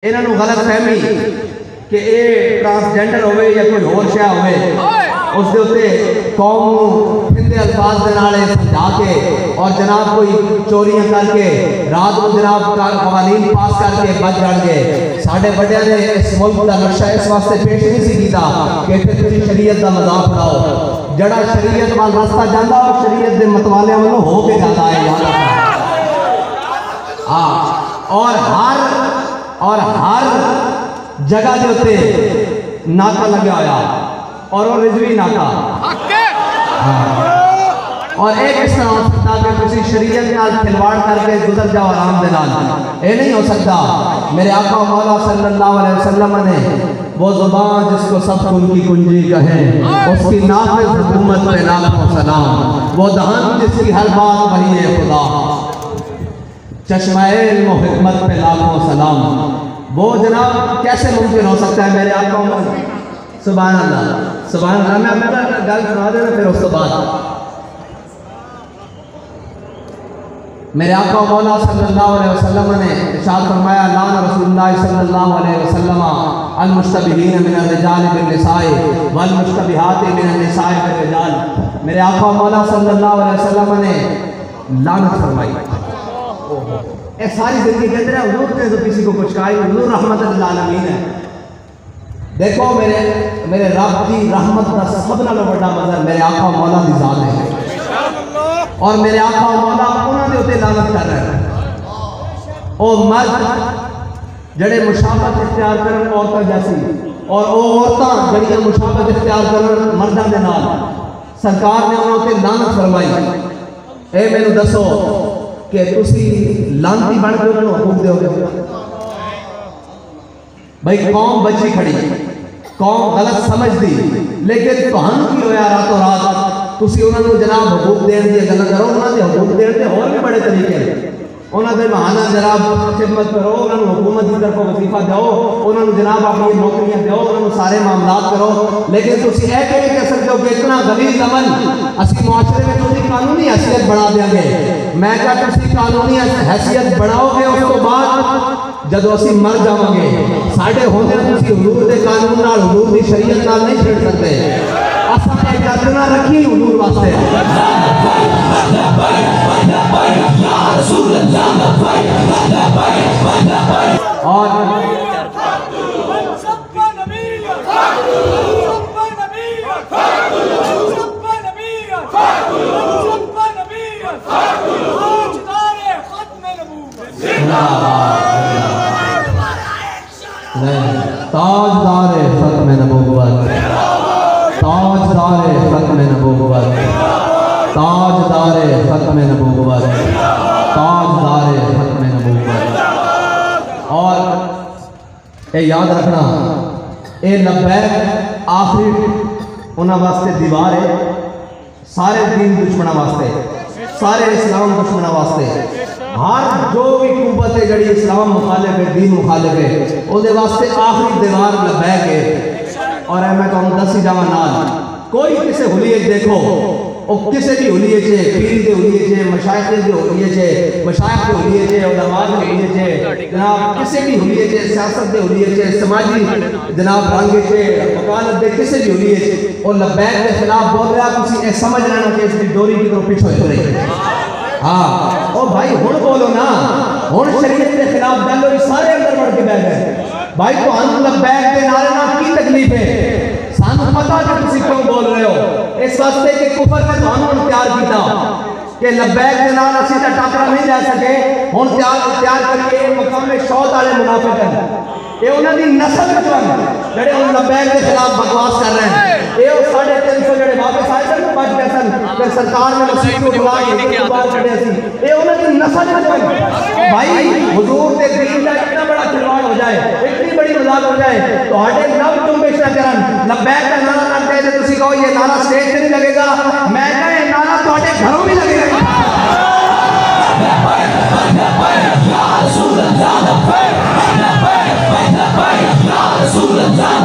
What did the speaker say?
انہاں نوں غلط فہمی کہ اے ٹرانسجینڈر ہوئے یا کوئی اور شے ہوئے اس دے اوتے قوم نوں ہندے الفاظ دے نال سمجھا کے اور جناب کوئی چوریاں کر کے رات کو جناب قوانین پاس کر کے بچ جان گے. ساڈے بڑیاں نے اس ملک دا نقشہ اس واسطے پیش نہیں سی کیتا کہ تسی شریعت دا مذاق اڑاؤ. جڑا شریعت وال راستہ جاندا او شریعت دے متوالیاں والوں ہو کے جاندا ہے. اور ہر جگہ دے ہوتے ناکا لگیا ہویا اور وہ رضوی ناکا اور ایک اس طرح ہو سکتا کہ کسی شریعت نال کھلواڑ کر کے گزر جاؤ آرام دے نال. اے نہیں ہو سکتا. میرے آقا و مولا صلی اللہ علیہ وسلم نے وہ زبان جس کو سب ان کی کنجی کہیں اس کی نافذ حکومت پہ لاکھوں سلام. وہ دہن جس کی ہر بات وہی ہے خدا چشمہ علم و حکمت پہ لاکھوں سلام. وہ جناب کیسے ممکن ہو سکتا ہے میرے آقا سبحان اللہ سبحان اللہ. میں اپنا گل سنا دینا پھر اس کے بعد میرے آقا مولا صلی اللہ علیہ وسلم نے ارشاد فرمایا لعن رسول اللہ صلی اللہ علیہ وسلم المشتبہین من الرجال بالنساء والمشتبہات من النساء بالرجال. میرے آقا مولا صلی اللہ علیہ وسلم نے لعنت فرمائی. ایک ساری زندگی کے اندر حضور نے تو کسی کو کچھ کہا ہی حضور رحمت للعالمین ہے. دیکھو میرے رب کی رحمت کا سب نالوں بڑا مظہر میرے آقا مولا دی ذات ہے اور میرے آقا مولا انہوں نے ہوتے لعنت کر رہے ہیں. او مرد جڑے مشابہت اختیار کرن عورتاں جیسی اور او عورتاں جڑی مشابہت اختیار کرن مرداں دے نال سرکار نے انہوں تے لعنت فرمائی. اے مینوں دسو کہ تسی لانتی بن کے انہوں حقوق دے ہو گے. بھئی قوم بچی کھڑی قوم غلط سمجھ دی لیکن توہن کی ہویا راتوں رات تسی انہوں نے جناب حقوق دین دیا گلہ کرو. انہوں نے حقوق دین دے اور بھی بڑے طریقے ہیں. انہوں نے بہانہ جناب خدمت کرو انہوں نے حکومت کی طرف وظیفہ دو انہوں نے جناب اپنی نوکریاں دو انہوں نے سارے معاملات کرو. لیکن تسی اے کہ نہیں کہہ سکتے ہو کہ اتنا غلیظ عمل اسی معاشرے میں تسی قانونی حیثیت بڑھا دیں گے. میں کہا تسی قانونی حیثیت بڑھاؤ گے اس کو بعد جدو اسی مر جاؤں گے ساڑھے ہونے تسی حضور دے قانون نال حضور دی شریعت نال نہیں چھڑ سکتے. اساں ایک گردنا رکھی حضور واسطے اور تاجدار ختم نبوت تاجدار ختم نبوت تاجدار ختم نبوت تاجدار ختم نبوت. اور اے یاد رکھنا اے لبیک آخری انہاں واسطے دیوار ہے سارے دین دشمنہ واسطے سارے اسلام دشمنہ واسطے. ہر جو بھی قوت ہے جڑی اسلام مخالف ہے دین مخالف ہے او دے واسطے آخری دیوار لبیک ہے. اور میں کہوں دسی جاواں نال کوئی کسے حلیے دیکھو او کسے بھی حلیے چھے پیر دے حلیے چھے مشائخ دے حلیے چھے مشائخ دے حلیے چھے علماء دے حلیے چھے جناب کسے بھی حلیے چھے سیاست دے حلیے چھے سماجی جناب رنگ چھے وکالت دے کسے بھی حلیے چھے اور لبیک کے خلاف بول رہا کسی اے سمجھ رہنا کہ اس کی ڈوری کی طرف پیچھو ہو رہی ہے. ہاں او بھائی ہن بولو نا ہن شریعت کے خلاف ڈالو یہ سارے اندر بڑھ کے بیٹھ گئے. بھائی تو ہم لبیک کے نعرے نہ کی تکلیف ہے سانو پتہ کہ تسی کیوں بول رہے ہو. اس واسطے کہ کفر نے تانوں اختیار کیتا کہ لبیک کے نال اسی تے ٹاکرا نہیں جا سکے. ہن اختیار کریے مقام شوت والے منافق ہیں یہ انہوں دی نسل جو ہیں جڑے ان لبیک کے خلاف بکواس کر رہے ہیں. یہ 350 جڑے واپس آئے سن بچ گئے سن پھر سرکار نے مسیح کو بلا کے باہر چھڑے سی. یہ انہوں دی نسل جو ہیں بھائی حضور دے دین کا اتنا بڑا کھلواڑ ہو جائے اتنی بڑی مذاق ہو جائے تو ہٹے لب جنبش نہ کرن لبیک کا نعرہ لگتے ہیں تسی کہو یہ نعرہ اسٹیج سے نہیں لگے گا. میں کہا یہ نعرہ تو ہٹے گھروں بھی لگے گا. رسول اللہ